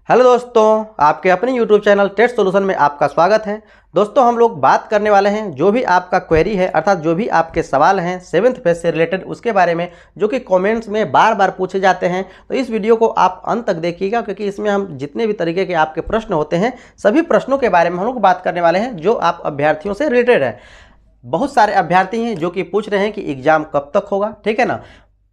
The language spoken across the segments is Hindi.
हेलो दोस्तों, आपके अपने यूट्यूब चैनल टेस्ट सॉल्यूशन में आपका स्वागत है। दोस्तों, हम लोग बात करने वाले हैं जो भी आपका क्वेरी है, अर्थात जो भी आपके सवाल हैं 7th फेज से रिलेटेड उसके बारे में, जो कि कमेंट्स में बार बार पूछे जाते हैं। तो इस वीडियो को आप अंत तक देखिएगा, क्योंकि इसमें हम जितने भी तरीके के आपके प्रश्न होते हैं सभी प्रश्नों के बारे में हम लोग बात करने वाले हैं जो आप अभ्यर्थियों से रिलेटेड है। बहुत सारे अभ्यर्थी हैं जो कि पूछ रहे हैं कि एग्ज़ाम कब तक होगा, ठीक है ना।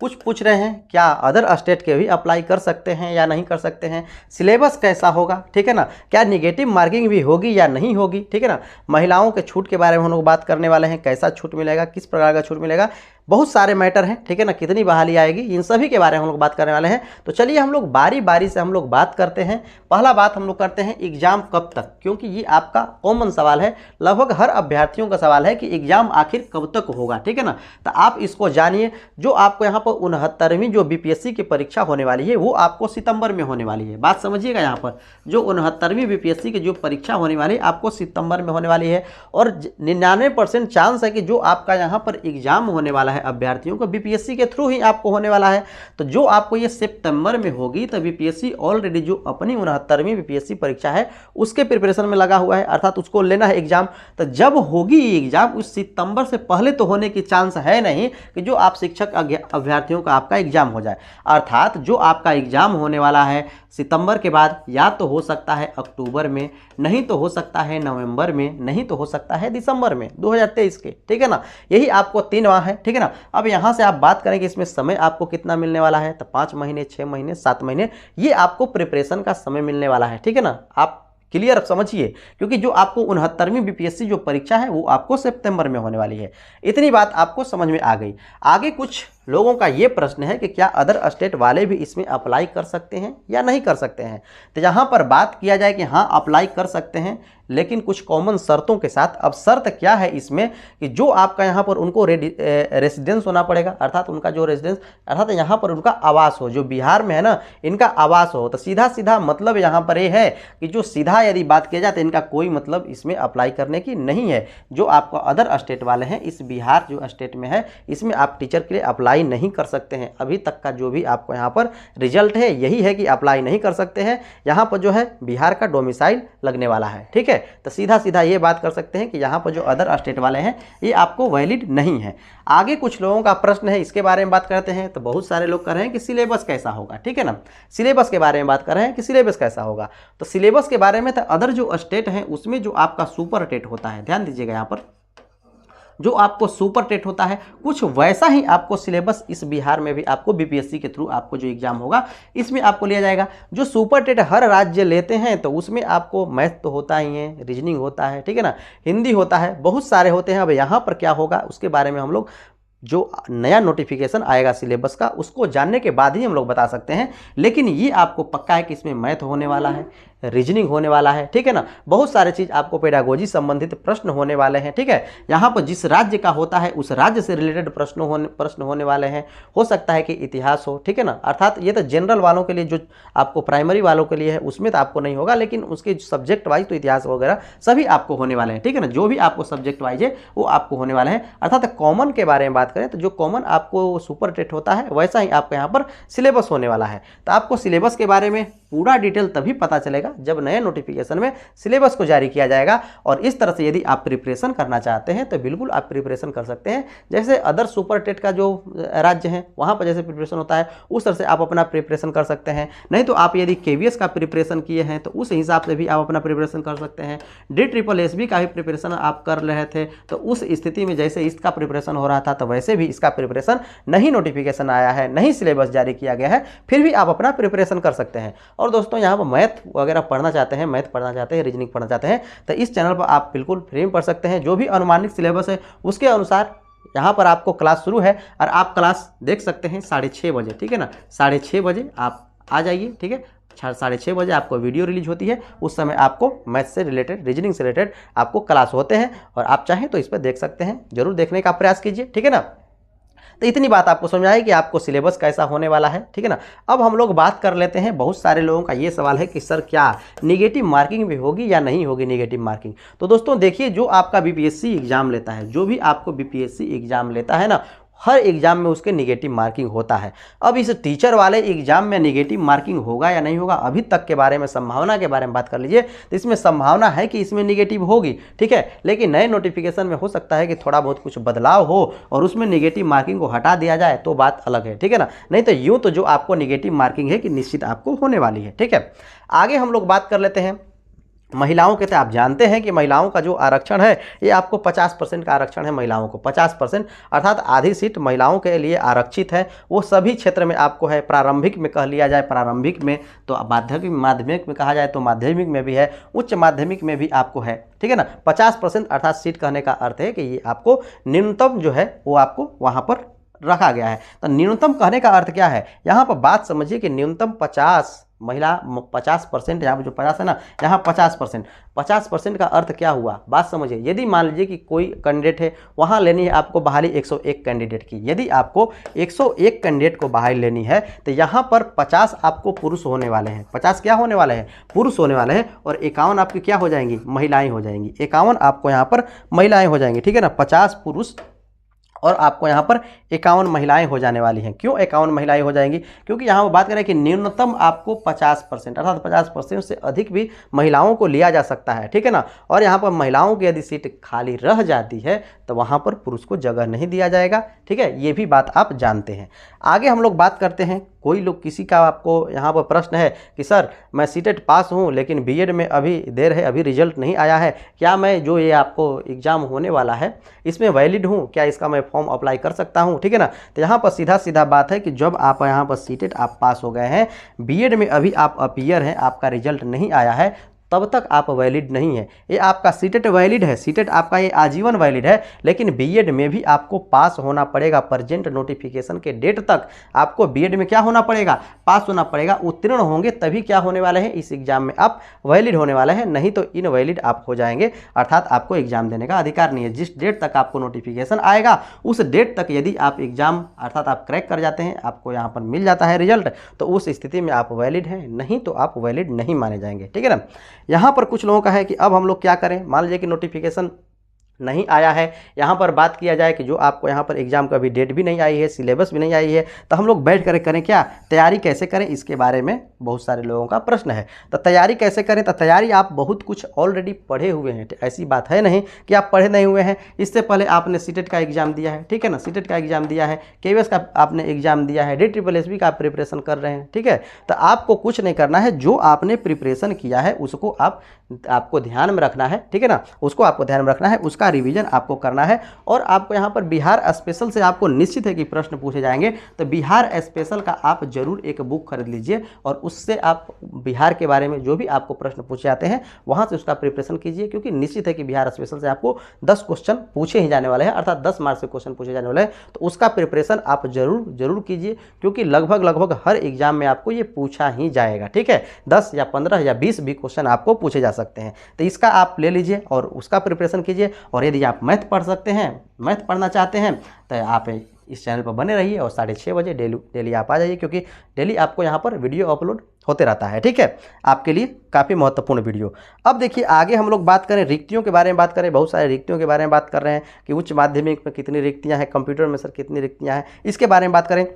कुछ पूछ रहे हैं क्या अदर स्टेट के भी अप्लाई कर सकते हैं या नहीं कर सकते हैं, सिलेबस कैसा होगा, ठीक है ना, क्या निगेटिव मार्किंग भी होगी या नहीं होगी, ठीक है ना। महिलाओं के छूट के बारे में हम लोग बात करने वाले हैं, कैसा छूट मिलेगा, किस प्रकार का छूट मिलेगा, बहुत सारे मैटर हैं, ठीक है ना। कितनी बहाली आएगी, इन सभी के बारे में हम लोग बात करने वाले हैं। तो चलिए हम लोग बारी बारी से हम लोग बात करते हैं। पहला बात हम लोग करते हैं एग्जाम कब तक, क्योंकि ये आपका कॉमन सवाल है, लगभग हर अभ्यर्थियों का सवाल है कि एग्जाम आखिर कब तक होगा, ठीक है ना। तो आप इसको जानिए। जो आपको यहाँ पर 69वीं जो बीपीएससी की परीक्षा होने वाली है वो आपको सितंबर में होने वाली है। बात समझिएगा, यहाँ पर जो 69वीं बीपीएससी की जो परीक्षा होने वाली है आपको सितंबर में होने वाली है, और 99% चांस है कि जो आपका यहाँ पर एग्जाम होने वाला है अभ्यर्थियों को बीपीएससी के थ्रू ही आपको होने वाला है। तो जो आपको ये सितंबर में होगी, तो बीपीएससी ऑलरेडी जो अपनी 69वीं बीपीएससी परीक्षा है उसके प्रिपरेशन में लगा हुआ है, अर्थात उसको लेना है एग्जाम। तो जब होगी एग्जाम उस सितंबर से पहले तो होने की चांस है नहीं कि जो आप शिक्षक अभ्यर्थियों का आपका एग्जाम हो जाए। अर्थात जो आपका एग्जाम होने वाला है सितंबर के बाद या तो हो सकता है अक्टूबर में, नहीं तो हो सकता है नवंबर में, नहीं तो हो सकता है दिसंबर में 2023 के, ठीक है ना। यही आपको 3 माह है, ठीक है ना। अब यहाँ से आप बात करें कि इसमें समय आपको कितना मिलने वाला है, तो 5 महीने, 6 महीने, 7 महीने ये आपको प्रिपरेशन का समय मिलने वाला है, ठीक है ना। आप क्लियर समझिए, क्योंकि जो आपको 69वीं बीपीएससी जो परीक्षा है वो आपको सितंबर में होने वाली है। इतनी बात आपको समझ में आ गई। आगे कुछ लोगों का ये प्रश्न है कि क्या अदर स्टेट वाले भी इसमें अप्लाई कर सकते हैं या नहीं कर सकते हैं। तो यहाँ पर बात किया जाए कि हाँ अप्लाई कर सकते हैं, लेकिन कुछ कॉमन शर्तों के साथ। अब शर्त क्या है इसमें कि जो आपका यहाँ पर उनको रेसिडेंस होना पड़ेगा, अर्थात उनका जो रेसिडेंस अर्थात यहाँ पर उनका आवास हो, जो बिहार में है ना इनका आवास हो। तो सीधा सीधा मतलब यहाँ पर ये है कि जो सीधा यदि बात किया जाए तो इनका कोई मतलब इसमें अप्लाई करने की नहीं है। जो आपको अदर स्टेट वाले हैं, इस बिहार जो स्टेट में है इसमें आप टीचर के लिए अप्लाई नहीं कर सकते हैं। अभी तक का जो भी आपको यहाँ पर रिजल्ट है यही है कि अप्लाई नहीं कर सकते हैं। यहाँ पर जो है बिहार का डोमिसाइल लगने वाला है, ठीक है। तो सीधा सीधा ये बात कर सकते हैं कि यहाँ पर जो अदर स्टेट वाले हैं ये आपको वैलिड नहीं है। आगे कुछ लोगों का प्रश्न है, इसके बारे में बात करते हैं। तो बहुत सारे लोग कर रहे हैं कि सिलेबस कैसा होगा, ठीक है ना। सिलेबस के बारे में बात कर रहे हैं कि सिलेबस कैसा होगा। तो सिलेबस के बारे में तो अदर जो स्टेट हैं उसमें जो आपका सुपर टेट होता है, ध्यान दीजिएगा, यहाँ पर जो आपको सुपर टेट होता है कुछ वैसा ही आपको सिलेबस इस बिहार में भी आपको बीपीएससी के थ्रू आपको जो एग्जाम होगा इसमें आपको लिया जाएगा। जो सुपर टेट हर राज्य लेते हैं तो उसमें आपको मैथ तो होता ही है, रीजनिंग होता है, ठीक है ना, हिंदी होता है, बहुत सारे होते हैं। अब यहाँ पर क्या होगा उसके बारे में हम लोग जो नया नोटिफिकेशन आएगा सिलेबस का उसको जानने के बाद ही हम लोग बता सकते हैं। लेकिन ये आपको पक्का है कि इसमें मैथ होने वाला है, रीजनिंग होने वाला है, ठीक है ना, बहुत सारे चीज़ आपको पेडागोजी संबंधित प्रश्न होने वाले हैं, ठीक है। यहाँ पर जिस राज्य का होता है उस राज्य से रिलेटेड प्रश्न होने वाले हैं। हो सकता है कि इतिहास हो, ठीक है ना, अर्थात ये तो जनरल वालों के लिए, जो आपको प्राइमरी वालों के लिए है उसमें तो आपको नहीं होगा, लेकिन उसके सब्जेक्ट वाइज तो इतिहास वगैरह सभी आपको होने वाले हैं, ठीक है ना। जो भी आपको सब्जेक्ट वाइज है वो आपको होने वाले हैं। अर्थात कॉमन के बारे में बात करें तो जो कॉमन आपको सुपर टेट होता है वैसा ही आपका यहाँ पर सिलेबस होने वाला है। तो आपको सिलेबस के बारे में पूरा डिटेल तभी पता चलेगा जब नए नोटिफिकेशन में सिलेबस को जारी किया जाएगा। और इस तरह से यदि आप प्रिपरेशन करना चाहते हैं तो बिल्कुल आप प्रिपरेशन कर सकते हैं। जैसे अदर सुपर टेट का जो राज्य है वहाँ पर जैसे प्रिपरेशन होता है उस तरह से आप अपना प्रिपरेशन कर सकते हैं। नहीं तो आप यदि केवीएस का प्रिपरेशन किए हैं तो उस हिसाब से भी आप अपना प्रिपरेशन कर सकते हैं। DSSB का भी प्रिपरेशन आप कर रहे थे तो उस स्थिति में जैसे इसका प्रिपरेशन हो रहा था तो वैसे भी इसका प्रिपरेशन, नहीं नोटिफिकेशन आया है, नहीं सिलेबस जारी किया गया है, फिर भी आप अपना प्रिपरेशन कर सकते हैं। और दोस्तों यहाँ पर मैथ वगैरह पढ़ना चाहते हैं, मैथ पढ़ना चाहते हैं, रीजनिंग पढ़ना चाहते हैं तो इस चैनल पर आप बिल्कुल फ्री में पढ़ सकते हैं। जो भी अनुमानित सिलेबस है उसके अनुसार यहाँ पर आपको क्लास शुरू है और आप क्लास देख सकते हैं 6:30 बजे, ठीक है ना। 6:30 बजे आप आ जाइए, ठीक है। 6:30 बजे आपको वीडियो रिलीज होती है, उस समय आपको मैथ से रिलेटेड, रीजनिंग से रिलेटेड आपको क्लास होते हैं और आप चाहें तो इस पर देख सकते हैं। जरूर देखने का प्रयास कीजिए, ठीक है ना। तो इतनी बात आपको समझ आई कि आपको सिलेबस कैसा होने वाला है, ठीक है ना। अब हम लोग बात कर लेते हैं, बहुत सारे लोगों का ये सवाल है कि सर क्या निगेटिव मार्किंग भी होगी या नहीं होगी निगेटिव मार्किंग। तो दोस्तों देखिए, जो आपका बीपीएससी एग्जाम लेता है, जो भी आपको बीपीएससी एग्जाम लेता है ना, हर एग्जाम में उसके निगेटिव मार्किंग होता है। अब इस टीचर वाले एग्जाम में निगेटिव मार्किंग होगा या नहीं होगा, अभी तक के बारे में, संभावना के बारे में बात कर लीजिए तो इसमें संभावना है कि इसमें निगेटिव होगी, ठीक है। लेकिन नए नोटिफिकेशन में हो सकता है कि थोड़ा बहुत कुछ बदलाव हो और उसमें निगेटिव मार्किंग को हटा दिया जाए, तो बात अलग है, ठीक है ना। नहीं तो यूँ तो जो आपको निगेटिव मार्किंग है कि निश्चित आपको होने वाली है, ठीक है। आगे हम लोग बात कर लेते हैं महिलाओं के। तो आप जानते हैं कि महिलाओं का जो आरक्षण है ये आपको 50% का आरक्षण है माहिलाओं को, 50% अर्थात आधी सीट महिलाओं के लिए आरक्षित है। वो सभी क्षेत्र में आपको है, प्रारंभिक में कह लिया जाए प्रारंभिक में, तो माध्यमिक में कहा जाए तो माध्यमिक में भी है, उच्च माध्यमिक में भी आपको है, ठीक है ना। 50% अर्थात सीट कहने का अर्थ है कि ये आपको न्यूनतम जो है वो आपको वहाँ पर रखा गया है। तो न्यूनतम कहने का अर्थ क्या है, यहाँ पर बात समझिए कि न्यूनतम 50 महिला 50%, यहाँ पर जो 50 है ना, यहाँ 50% का अर्थ क्या हुआ, बात समझिए। यदि मान लीजिए कि कोई कैंडिडेट है, वहाँ लेनी है आपको बहाली 101 कैंडिडेट की, यदि आपको 101 कैंडिडेट को बहाली लेनी है तो यहाँ पर 50 आपको पुरुष होने वाले हैं, 50 क्या होने वाले हैं, पुरुष होने वाले हैं, और 51 आपकी क्या हो जाएंगी, महिलाएं हो जाएंगी। 51 आपको यहाँ पर महिलाएं हो जाएंगी, ठीक है ना। 50 पुरुष और आपको यहाँ पर 51 महिलाएं हो जाने वाली हैं। क्यों 51 महिलाएं हो जाएंगी, क्योंकि यहाँ वो बात करें कि न्यूनतम आपको 50% अर्थात 50% से अधिक भी महिलाओं को लिया जा सकता है, ठीक है ना। और यहाँ पर महिलाओं की यदि सीट खाली रह जाती है तो वहाँ पर पुरुष को जगह नहीं दिया जाएगा, ठीक है। ये भी बात आप जानते हैं। आगे हम लोग बात करते हैं, कोई लोग किसी का आपको यहाँ पर प्रश्न है कि सर मैं सीटेट पास हूँ लेकिन बीएड में अभी देर है, अभी रिजल्ट नहीं आया है, क्या मैं जो ये आपको एग्ज़ाम होने वाला है इसमें वैलिड हूँ, क्या इसका मैं फॉर्म अप्लाई कर सकता हूँ, ठीक है ना। तो यहाँ पर सीधा बात है कि जब आप यहाँ पर सीटेट आप पास हो गए हैं, बीएड में अभी आप अपीयर हैं, आपका रिजल्ट नहीं आया है, तब तक आप वैलिड नहीं है। ये आपका सीटेट वैलिड है, सीटेट आपका ये आजीवन वैलिड है, लेकिन बीएड में भी आपको पास होना पड़ेगा। प्रेजेंट नोटिफिकेशन के डेट तक आपको बीएड में क्या होना पड़ेगा, पास होना पड़ेगा। उत्तीर्ण होंगे तभी क्या होने वाले हैं, इस एग्जाम में आप वैलिड होने वाले हैं, नहीं तो इनवैलिड आप हो जाएंगे, अर्थात आपको एग्जाम देने का अधिकार नहीं है। जिस डेट तक आपको नोटिफिकेशन आएगा उस डेट तक यदि आप एग्जाम अर्थात आप क्रैक कर जाते हैं, आपको यहाँ पर मिल जाता है रिजल्ट, तो उस स्थिति में आप वैलिड हैं, नहीं तो आप वैलिड नहीं माने जाएंगे, ठीक है ना। यहाँ पर कुछ लोगों का है कि अब हम लोग क्या करें, मान लीजिए कि नोटिफिकेशन नहीं आया है, यहाँ पर बात किया जाए कि जो आपको यहाँ पर एग्जाम का भी डेट भी नहीं आई है, सिलेबस भी नहीं आई है, तो हम लोग बैठ कर करें क्या, तैयारी कैसे करें, इसके बारे में बहुत सारे लोगों का प्रश्न है। तो तैयारी कैसे करें, तो तैयारी आप बहुत कुछ ऑलरेडी पढ़े हुए हैं, ऐसी बात है नहीं कि आप पढ़े नहीं हुए हैं। इससे पहले आपने सीटेट का एग्जाम दिया है, ठीक है ना, सीटेट का एग्जाम दिया है, केवीएस का आपने एग्जाम दिया है, DSSB का आप प्रिपरेशन कर रहे हैं, ठीक है। तो आपको कुछ नहीं करना है, जो आपने प्रिपरेशन किया है उसको आपको ध्यान में रखना है, ठीक है ना, उसको आपको ध्यान में रखना है, उसका रिवीजन आपको करना है। और आपको यहाँ पर बिहार स्पेशल से आपको निश्चित है कि प्रश्न पूछे जाएंगे, तो बिहार स्पेशल का आप जरूर एक बुक खरीद लीजिए और उससे आप बिहार के बारे में जो भी आपको प्रश्न पूछे जाते हैं वहाँ से उसका प्रिपरेशन कीजिए, क्योंकि निश्चित है कि बिहार स्पेशल से आपको 10 क्वेश्चन पूछे ही जाने वाले हैं, अर्थात 10 मार्क्स के क्वेश्चन पूछे जाने वाले हैं। तो उसका प्रिपरेशन आप जरूर कीजिए, क्योंकि लगभग हर एग्जाम में आपको ये पूछा ही जाएगा, ठीक है। 10 या 15 या 20 भी क्वेश्चन आपको पूछे जा सकते हैं, तो इसका आप ले लीजिए और उसका प्रिपरेशन कीजिए। और यदि आप मैथ पढ़ सकते हैं, मैथ पढ़ना चाहते हैं, तो आप इस चैनल पर बने रहिए और 6:30 बजे डेली आप आ जाइए, क्योंकि डेली आपको यहाँ पर वीडियो अपलोड होते रहता है, ठीक है, आपके लिए काफ़ी महत्वपूर्ण वीडियो। अब देखिए आगे हम लोग बात करें रिक्तियों के बारे में, बात करें बहुत सारे रिक्तियों के बारे में बात कर रहे हैं कि उच्च माध्यमिक में कितनी रिक्तियाँ हैं, कंप्यूटर में सर कितनी रिक्तियाँ हैं, इसके बारे में बात करें।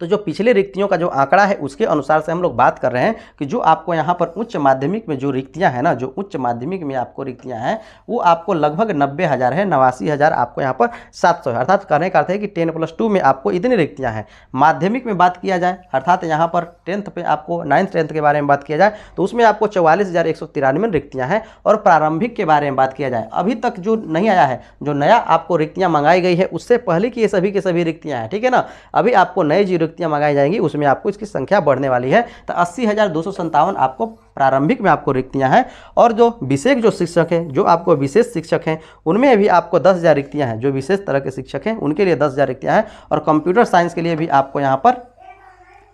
तो जो पिछले रिक्तियों का जो आंकड़ा है उसके अनुसार से हम लोग बात कर रहे हैं कि जो आपको यहाँ पर उच्च माध्यमिक में जो रिक्तियाँ हैं ना, जो उच्च माध्यमिक में आपको रिक्तियाँ हैं वो आपको लगभग 90,000 है, 89,000 आपको यहाँ पर 700 है, अर्थात कहने का अर्थ है कि 10+2 में आपको इतनी रिक्तियाँ हैं। माध्यमिक में बात किया जाए, अर्थात यहाँ पर 10th पे आपको 9th 10th के बारे में बात किया जाए तो उसमें आपको 44,193 रिक्तियाँ हैं। और प्रारंभिक के बारे में बात किया जाए, अभी तक जो नहीं आया है, जो नया आपको रिक्तियाँ मंगाई गई है उससे पहले की ये सभी के सभी रिक्तियाँ हैं, ठीक है ना। अभी आपको नई जो रिक्तियाँ मंगाई जाएंगी उसमें आपको इसकी संख्या बढ़ने वाली है। तो 80,257 आपको प्रारंभिक में आपको रिक्तियां हैं। और जो विशेष जो शिक्षक हैं, जो आपको विशेष शिक्षक हैं, उनमें भी आपको 10,000 रिक्तियां हैं। जो विशेष तरह के शिक्षक हैं उनके लिए 10,000 रिक्तियां हैं। और कंप्यूटर साइंस के लिए भी आपको यहाँ पर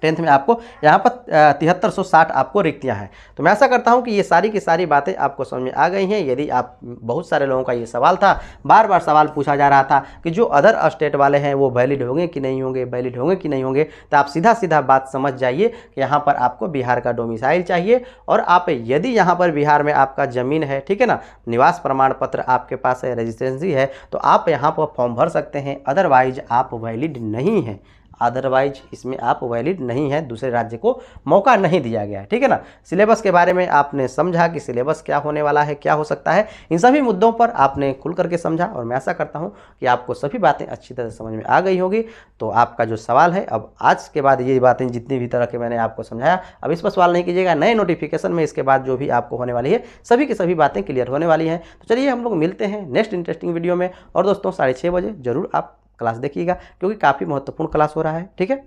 10th में आपको यहाँ पर 7360 आपको रिक्तियाँ हैं। तो मैं ऐसा करता हूँ कि ये सारी की सारी बातें आपको समझ में आ गई हैं। यदि आप बहुत सारे लोगों का ये सवाल था, बार बार सवाल पूछा जा रहा था कि जो अदर स्टेट वाले हैं वो वैलिड होंगे कि नहीं होंगे, वैलिड होंगे कि नहीं होंगे, तो आप सीधा सीधा बात समझ जाइए कि यहाँ पर आपको बिहार का डोमिसाइल चाहिए। और आप यदि यहाँ पर बिहार में आपका ज़मीन है, ठीक है ना, निवास प्रमाण पत्र आपके पास है, रजिस्ट्रेंसी है, तो आप यहाँ पर फॉर्म भर सकते हैं। अदरवाइज आप वैलिड नहीं हैं, अदरवाइज इसमें आप वैलिड नहीं है, दूसरे राज्य को मौका नहीं दिया गया है, ठीक है ना। सिलेबस के बारे में आपने समझा कि सिलेबस क्या होने वाला है, क्या हो सकता है, इन सभी मुद्दों पर आपने खुल करके समझा। और मैं ऐसा करता हूं कि आपको सभी बातें अच्छी तरह से समझ में आ गई होगी। तो आपका जो सवाल है, अब आज के बाद ये बातें जितनी भी तरह के मैंने आपको समझाया, अब इस पर सवाल नहीं कीजिएगा। नए नोटिफिकेशन में इसके बाद जो भी आपको होने वाली है, सभी की सभी बातें क्लियर होने वाली हैं। तो चलिए हम लोग मिलते हैं नेक्स्ट इंटरेस्टिंग वीडियो में। और दोस्तों 6:30 बजे जरूर आप क्लास देखिएगा, क्योंकि काफ़ी महत्वपूर्ण क्लास हो रहा है, ठीक है।